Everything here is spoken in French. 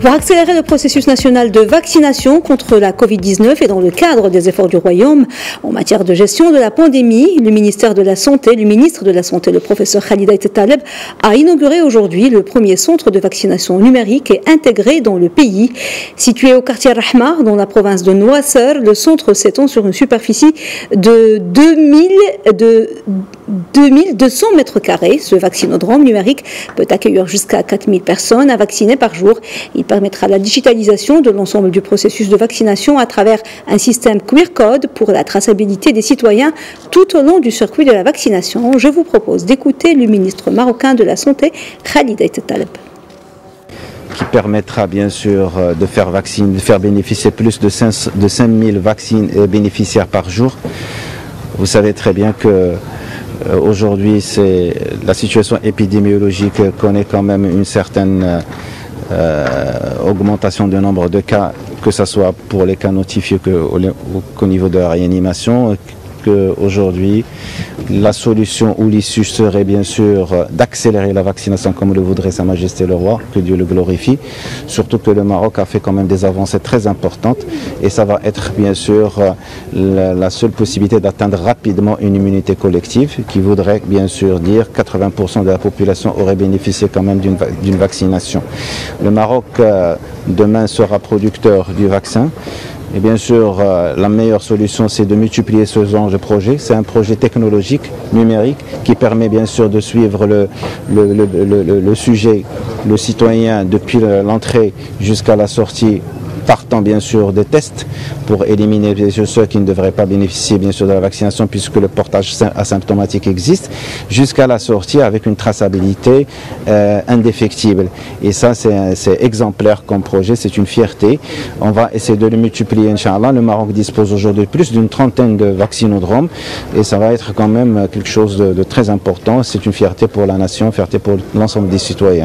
Pour accélérer le processus national de vaccination contre la Covid-19 et dans le cadre des efforts du Royaume en matière de gestion de la pandémie, le ministère de la Santé, le ministre de la Santé, le professeur Khalid Taleb, a inauguré aujourd'hui le premier centre de vaccination numérique et intégré dans le pays. Situé au quartier Rahma, dans la province de Noisseur, le centre s'étend sur une superficie de 2200 mètres carrés. Ce vaccinodrome numérique peut accueillir jusqu'à 4000 personnes à vacciner par jour. Il permettra la digitalisation de l'ensemble du processus de vaccination à travers un système QR code pour la traçabilité des citoyens tout au long du circuit de la vaccination. Je vous propose d'écouter le ministre marocain de la Santé, Khalid Taleb. Qui permettra bien sûr de faire bénéficier plus de 5000 bénéficiaires par jour. Vous savez très bien que aujourd'hui, la situation épidémiologique connaît quand même une certaine augmentation du nombre de cas, que ce soit pour les cas notifiés qu'au niveau de la réanimation. Aujourd'hui, la solution ou l'issue serait bien sûr d'accélérer la vaccination comme le voudrait Sa Majesté le Roi, que Dieu le glorifie. Surtout que le Maroc a fait quand même des avancées très importantes et ça va être bien sûr la seule possibilité d'atteindre rapidement une immunité collective qui voudrait bien sûr dire 80% de la population aurait bénéficié quand même d'une vaccination. Le Maroc demain sera producteur du vaccin. Et bien sûr, la meilleure solution, c'est de multiplier ce genre de projet. C'est un projet technologique, numérique, qui permet bien sûr de suivre le sujet, le citoyen, depuis l'entrée jusqu'à la sortie, partant bien sûr des tests pour éliminer bien sûr ceux qui ne devraient pas bénéficier bien sûr de la vaccination puisque le portage asymptomatique existe, jusqu'à la sortie avec une traçabilité indéfectible. Et ça c'est exemplaire comme projet, c'est une fierté. On va essayer de le multiplier, Inch'Allah. Le Maroc dispose aujourd'hui de plus d'une trentaine de vaccinodromes et ça va être quand même quelque chose de très important. C'est une fierté pour la nation, une fierté pour l'ensemble des citoyens.